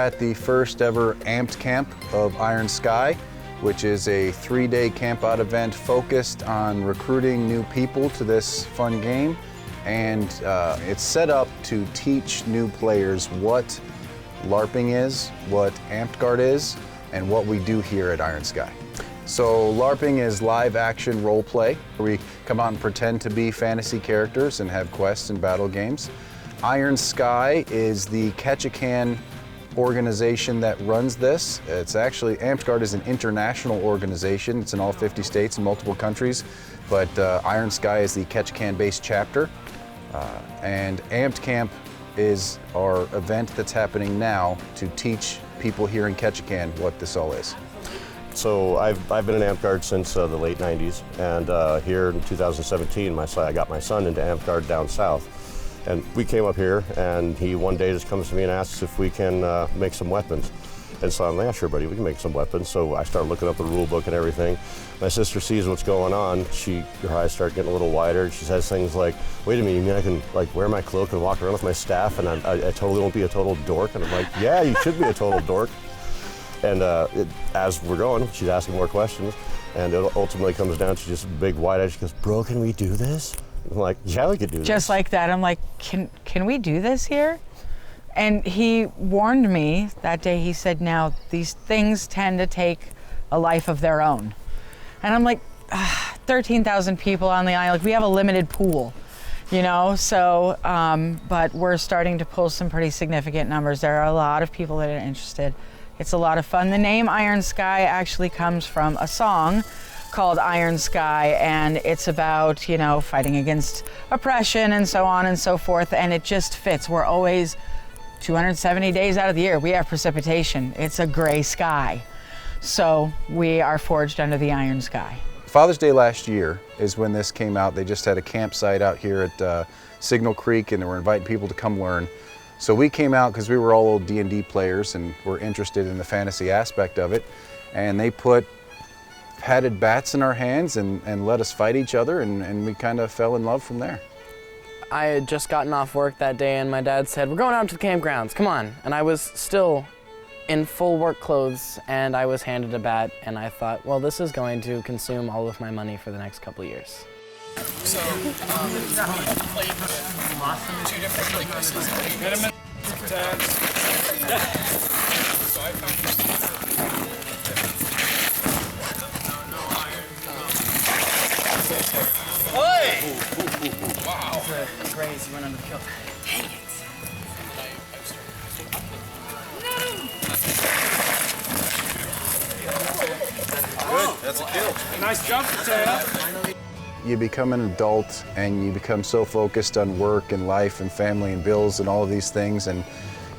at the first ever Amped Camp of Iron Sky, which is a 3-day camp-out event focused on recruiting new people to this fun game. And it's set up to teach new players what LARPing is, what Amtgard is, and what we do here at Iron Sky. So LARPing is live action role play. We come out and pretend to be fantasy characters and have quests and battle games. Iron Sky is the Ketchikan organization that runs this. It's actually, Amtgard is an international organization. It's in all 50 states and multiple countries, but Iron Sky is the Ketchikan-based chapter. And Amped Camp is our event that's happening now to teach people here in Ketchikan what this all is. So I've been in Amtgard since the late 90s, and here in 2017 I got my son into Amtgard down south. And we came up here, and he one day just comes to me and asks if we can make some weapons. And so I'm like, yeah, sure, buddy, we can make some weapons. So I start looking up the rule book and everything. My sister sees what's going on. Her eyes start getting a little wider. She says things like, wait a minute, you mean I can like wear my cloak and walk around with my staff and I totally won't be a total dork? And I'm like, yeah, you should be a total dork. And as we're going, she's asking more questions, and it ultimately comes down to just big wide eyes. She goes, bro, can we do this? I'm like, yeah, we could do this. Just like that, I'm like, can we do this here? And he warned me that day. He said, now these things tend to take a life of their own. And I'm like, 13,000 people on the island. We have a limited pool, you know? So, but we're starting to pull some pretty significant numbers. There are a lot of people that are interested. It's a lot of fun. The name Iron Sky actually comes from a song called Iron Sky, and it's about, you know, fighting against oppression and so on and so forth, and it just fits. We're always 270 days out of the year, we have precipitation. It's a gray sky. So we are forged under the Iron Sky. Father's Day last year is when this came out. They just had a campsite out here at Signal Creek, and they were inviting people to come learn. So we came out because we were all old D&D players and were interested in the fantasy aspect of it. And they put padded bats in our hands and let us fight each other, and we kind of fell in love from there. I had just gotten off work that day, and my dad said, we're going out to the campgrounds, come on. And I was still in full work clothes, and I was handed a bat, and I thought, well, this is going to consume all of my money for the next couple of years. So, we played two different places. Minimum tags. So I found wow. It's a graze, you went under the kill. Dang it. Good, that's a kill. Nice jump, Tail. You become an adult and you become so focused on work and life and family and bills and all of these things, and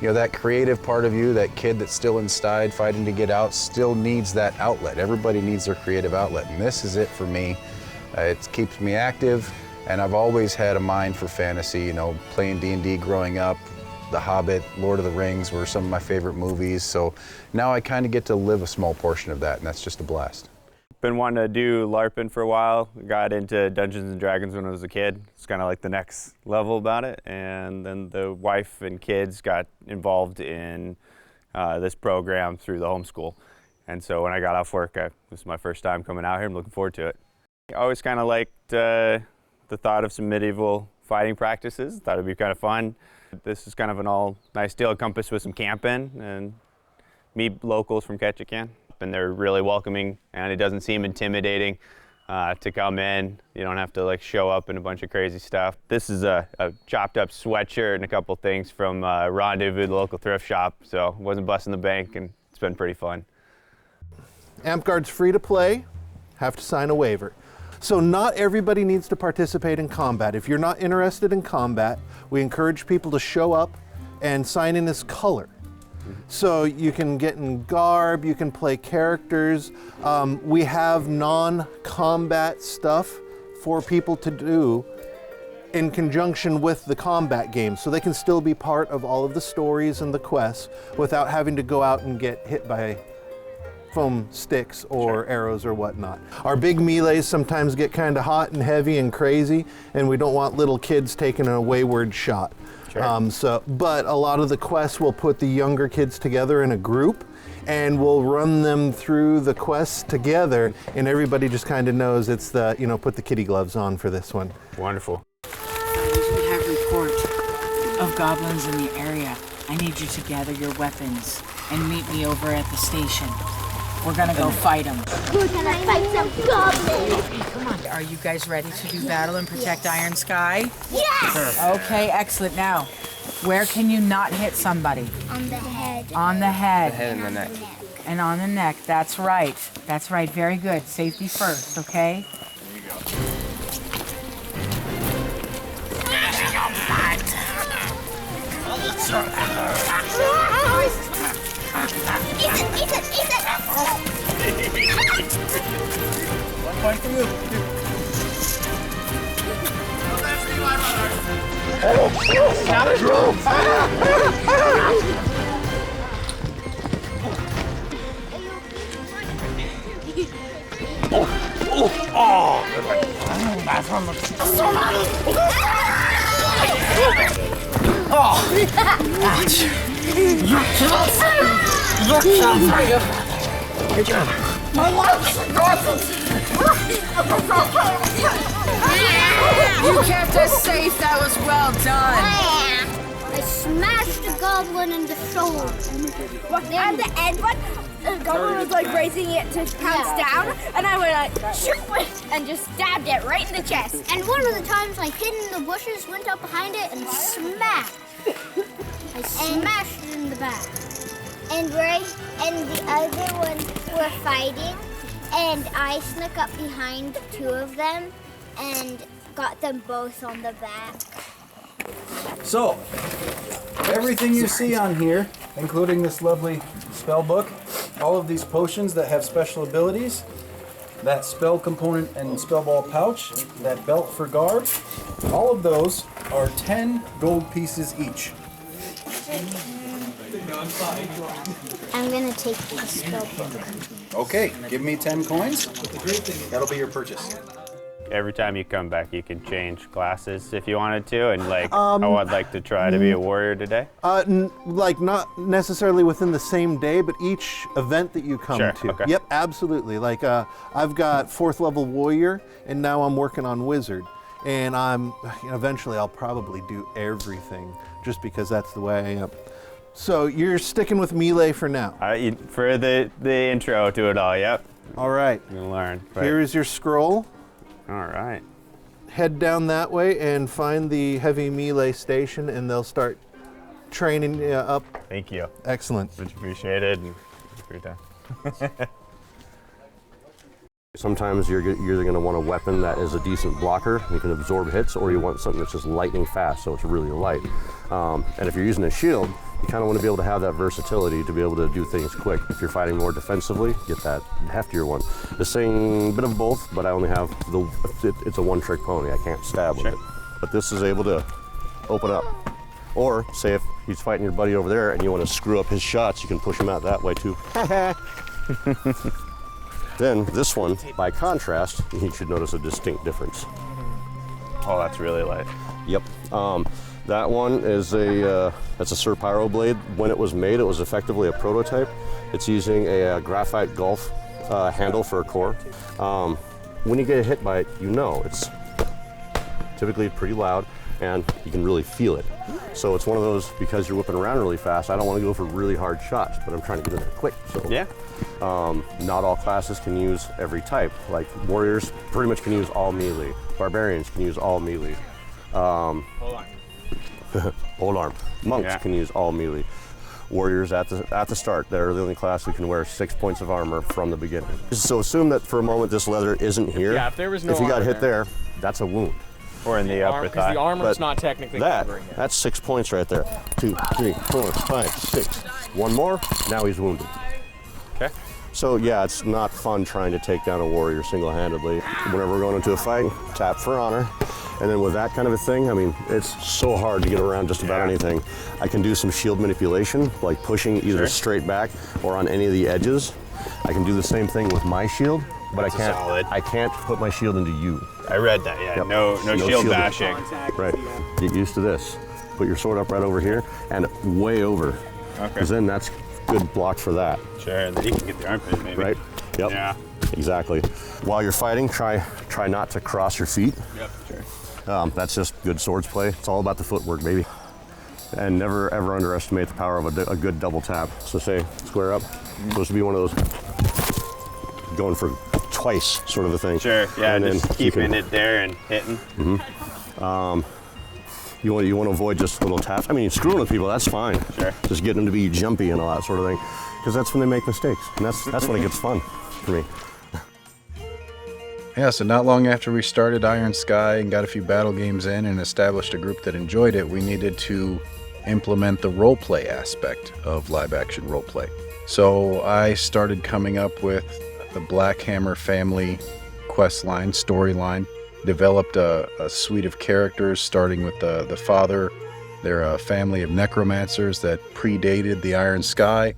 you know, that creative part of you, that kid that's still inside fighting to get out, still needs that outlet. Everybody needs their creative outlet, and this is it for me. It keeps me active, and I've always had a mind for fantasy, you know, playing D&D growing up. The Hobbit, Lord of the Rings were some of my favorite movies, so now I kind of get to live a small portion of that, and that's just a blast. Been wanting to do LARPing for a while. Got into Dungeons and Dragons when I was a kid. It's kind of like the next level about it. And then the wife and kids got involved in this program through the homeschool. And so when I got off work, this was my first time coming out here. I'm looking forward to it. I always kind of liked the thought of some medieval fighting practices. Thought it'd be kind of fun. This is kind of an all nice deal, encompassed with some camping and meet locals from Ketchikan. And they're really welcoming, and it doesn't seem intimidating to come in. You don't have to like show up in a bunch of crazy stuff. This is a chopped up sweatshirt and a couple things from Rendezvous, the local thrift shop, so wasn't busting the bank, and it's been pretty fun. Amtgard's free to play, have to sign a waiver. So not everybody needs to participate in combat. If you're not interested in combat, we encourage people to show up and sign in as color. So you can get in garb, you can play characters. We have non-combat stuff for people to do in conjunction with the combat games, so they can still be part of all of the stories and the quests without having to go out and get hit by foam sticks or arrows or whatnot. Our big melees sometimes get kind of hot and heavy and crazy, and we don't want little kids taking a wayward shot. Sure. But a lot of the quests will put the younger kids together in a group, and we'll run them through the quests together, and everybody just kind of knows it's the, put the kitty gloves on for this one. Wonderful. We have report of goblins in the area. I need you to gather your weapons and meet me over at the station. We're gonna go fight them. We're gonna fight some goblins. Okay, come on. Are you guys ready to do battle and protect Iron Sky? Yes! Okay, excellent. Now, where can you not hit somebody? On the head. On the head. The head and the neck. And on the neck. That's right. That's right. Very good. Safety first, okay? One point for you. Good job. You kept us safe. That was well done. I smashed the goblin in the shoulder. At the end, the goblin was like raising it to pounce down, and I went like shoot and just stabbed it right in the chest. And one of the times I hid in the bushes, went up behind it, and smashed. I smashed it in the back. And the other ones were fighting, and I snuck up behind two of them and got them both on the back. So, everything you see on here, including this lovely spell book, all of these potions that have special abilities, that spell component and spell ball pouch, that belt for guard, all of those are 10 gold pieces each. I'm gonna take the spell book. Okay, give me 10 coins. That'll be your purchase. Every time you come back, you can change classes if you wanted to, and I'd like to try to be a warrior today. Not necessarily within the same day, but each event that you come Sure, to. okay. Yep, absolutely. I've got 4th level warrior, and now I'm working on wizard. And eventually I'll probably do everything, just because that's the way I am. So you're sticking with melee for now. For the intro to it all, yep. All right. You'll learn. Right. Here is your scroll. All right. Head down that way and find the heavy melee station, and they'll start training you up. Thank you. Excellent. Much appreciated. And for your time. Sometimes you're either going to want a weapon that is a decent blocker, you can absorb hits, or you want something that's just lightning fast, so it's really light. And if you're using a shield, you kind of want to be able to have that versatility to be able to do things quick. If you're fighting more defensively, get that heftier one. The same bit of both, but I only have it's a one-trick pony. I can't stab with it. But this is able to open up. Or say if he's fighting your buddy over there and you want to screw up his shots, you can push him out that way too. Then this one, by contrast, you should notice a distinct difference. Oh, that's really light. Yep. That one is that's a Sir Pyro blade. When it was made, it was effectively a prototype. It's using a graphite golf handle for a core. When you get hit by it, it's typically pretty loud, and you can really feel it. So it's one of those, because you're whipping around really fast, I don't want to go for really hard shots, but I'm trying to get in there quick. So Yeah. not all classes can use every type. Like warriors pretty much can use all melee. Barbarians can use all melee. Polearm. Monks can use all melee. Warriors at the start, they're the only class who can wear 6 points of armor from the beginning. So assume that for a moment this leather isn't here. Yeah, if there was no if you got armor hit there, that's a wound. Or in the upper Because thigh. the armor's But not technically covering it. that's 6 points right there. 2, 3, 4, 5, 6. One more, now he's wounded. Okay. So yeah, it's not fun trying to take down a warrior single-handedly. Whenever we're going into a fight, tap for honor. And then with that kind of a thing, I mean, it's so hard to get around just about anything. I can do some shield manipulation, like pushing either straight back or on any of the edges. I can do the same thing with my shield, but I can't put my shield into you. I read that, yeah. Yep. No shield bashing. Right. Get used to this. put your sword up right over here and way over. Okay. Because then that's good block for that. Sure, and then you can get the armpit maybe. Right? Yep. Yeah. Exactly. While you're fighting, try not to cross your feet. Yep, sure. That's just good swords play. It's all about the footwork, baby. And never ever underestimate the power of a good double tap. So say square up. Supposed to be one of those going for twice sort of a thing. Sure, yeah, and just keeping it there and hitting. You want to avoid just little taps. I mean, screwing with people, that's fine. Sure. Just getting them to be jumpy and all that sort of thing. Because that's when they make mistakes. And that's when it gets fun for me. Yeah, so not long after we started Iron Sky and got a few battle games in and established a group that enjoyed it, we needed to implement the roleplay aspect of live action roleplay. So I started coming up with the Black Hammer family quest line, storyline, developed a suite of characters starting with the father. They're a family of necromancers that predated the Iron Sky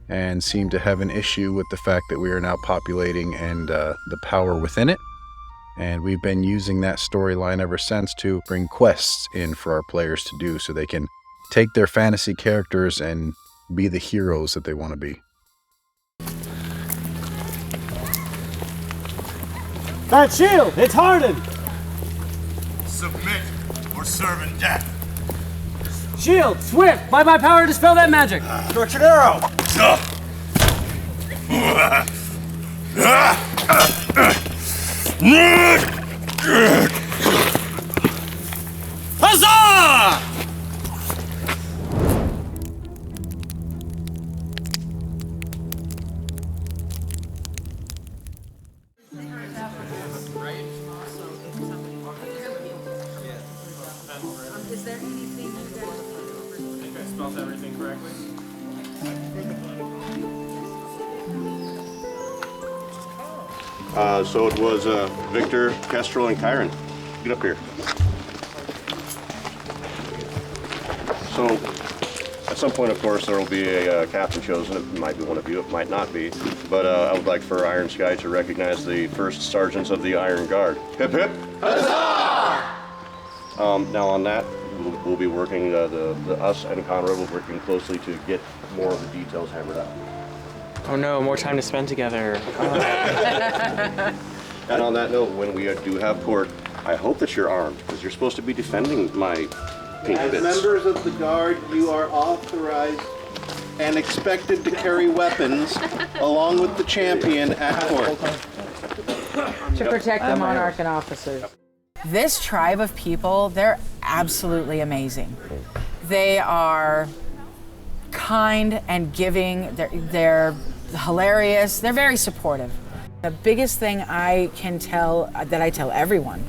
and seem to have an issue with the fact that we are now populating and the power within it. And we've been using that storyline ever since to bring quests in for our players to do so they can take their fantasy characters and be the heroes that they want to be. That shield, it's hardened! Submit or serve in death. Shield, swift! By my power, dispel that magic! Direction arrow! Huzzah! Is there anything you guys think I spelled everything correctly? So it was Victor, Kestrel, and Kyron. Get up here. So at some point, of course, there will be a captain chosen. It might be one of you, it might not be. But I would like for Iron Sky to recognize the first sergeants of the Iron Guard. Hip hip! Huzzah! Now on that, we'll be working, us and Conrad will be working closely to get more of the details hammered out. Oh no, more time to spend together. And on that note, when we do have court, I hope that you're armed, because you're supposed to be defending my pink As bits. members of the Guard, you are authorized and expected to carry weapons along with the champion at court. to protect the monarch and officers. This tribe of people, they're absolutely amazing. They are kind and giving, they're hilarious, they're very supportive. The biggest thing I can tell, that I tell everyone,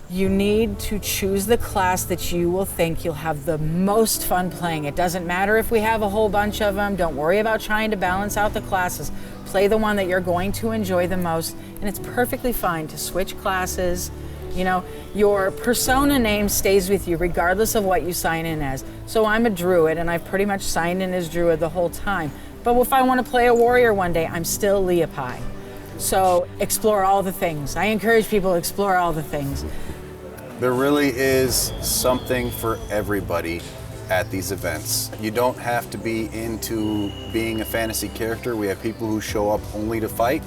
you need to choose the class that you will think you'll have the most fun playing. It doesn't matter if we have a whole bunch of them. Don't worry about trying to balance out the classes. Play the one that you're going to enjoy the most, and it's perfectly fine to switch classes. You know, your persona name stays with you regardless of what you sign in as. So I'm a druid, and I've pretty much signed in as druid the whole time. But if I want to play a warrior one day, I'm still Leopai. So explore all the things. I encourage people to explore all the things. There really is something for everybody at these events. You don't have to be into being a fantasy character. We have people who show up only to fight.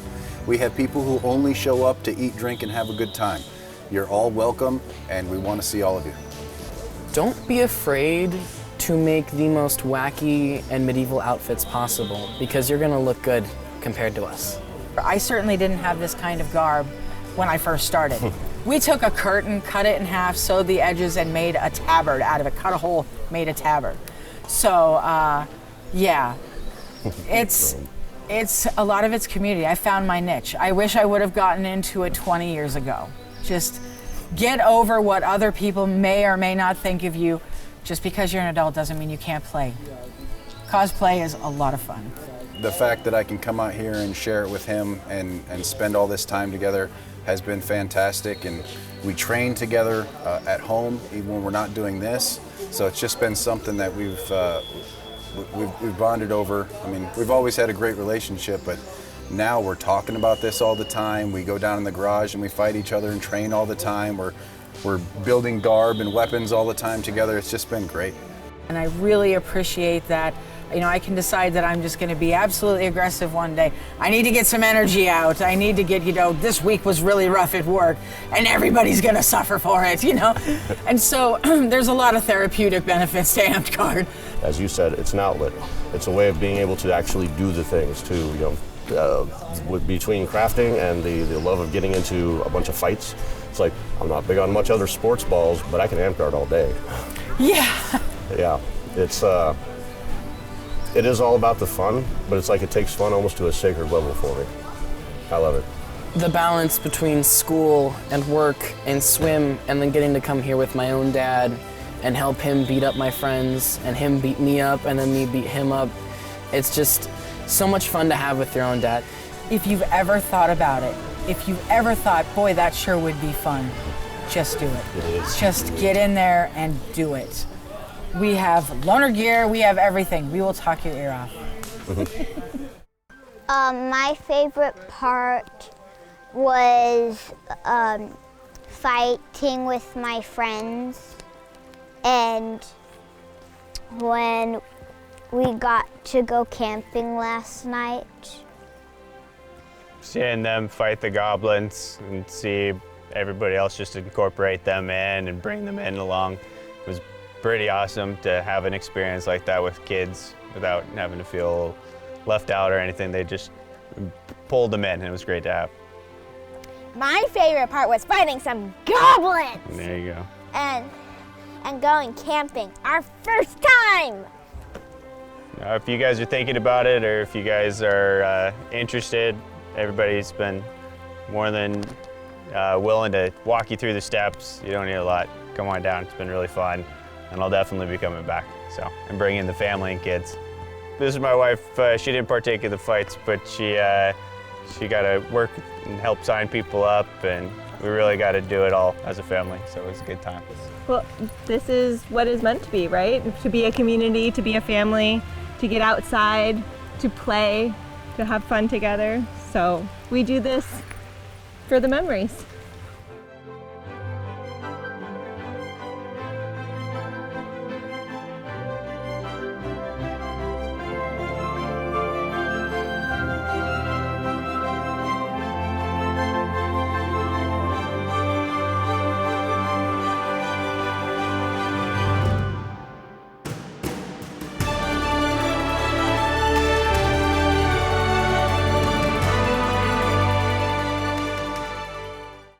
We have people who only show up to eat, drink, and have a good time. You're all welcome, and we want to see all of you. Don't be afraid to make the most wacky and medieval outfits possible, because you're gonna look good compared to us. I certainly didn't have this kind of garb when I first started. We took a curtain, cut it in half, sewed the edges, and made a tabard out of it. Cut a hole, made a tabard. So, yeah, it's a lot of it's community. I found my niche. I wish I would have gotten into it 20 years ago. Just get over what other people may or may not think of you. Just because you're an adult doesn't mean you can't play. Cosplay is a lot of fun. The fact that I can come out here and share it with him and spend all this time together has been fantastic, and we train together at home even when we're not doing this. So it's just been something that we've bonded over. I mean, we've always had a great relationship, but now we're talking about this all the time. We go down in the garage and we fight each other and train all the time. We're We're building garb and weapons all the time together. It's just been great. And I really appreciate that. You know, I can decide that I'm just going to be absolutely aggressive one day. I need to get some energy out. I need to get, you know, this week was really rough at work and everybody's going to suffer for it, you know? And so there's a lot of therapeutic benefits to Amtgard. As you said, it's an outlet. It's a way of being able to actually do the things too, you know, between crafting and the love of getting into a bunch of fights. It's like, I'm not big on much other sports balls, but I can Amtgard all day. Yeah. Yeah, it is all about the fun, but it's like it takes fun almost to a sacred level for me. I love it. The balance between school and work and swim and then getting to come here with my own dad and help him beat up my friends and him beat me up and then me beat him up. It's just so much fun to have with your own dad. If you've ever thought about it, if you've ever thought, boy, that sure would be fun, just do it. Just get in there and do it. We have loaner gear, we have everything. We will talk your ear off. My favorite part was fighting with my friends, and when we got to go camping last night. Seeing them fight the goblins and see everybody else just incorporate them in and bring them in along. It was pretty awesome to have an experience like that with kids without having to feel left out or anything. They just pulled them in, and it was great to have. My favorite part was fighting some goblins. There you go. And going camping, our first time. If you guys are thinking about it, or if you guys are interested, everybody's been more than willing to walk you through the steps. You don't need a lot. Come on down. It's been really fun. And I'll definitely be coming back, and bring in the family and kids. This is my wife. She didn't partake in the fights, but she got to work and help sign people up, and we really got to do it all as a family, so it was a good time. Well, this is what is meant to be, right? To be a community, to be a family, to get outside, to play, to have fun together. So we do this for the memories.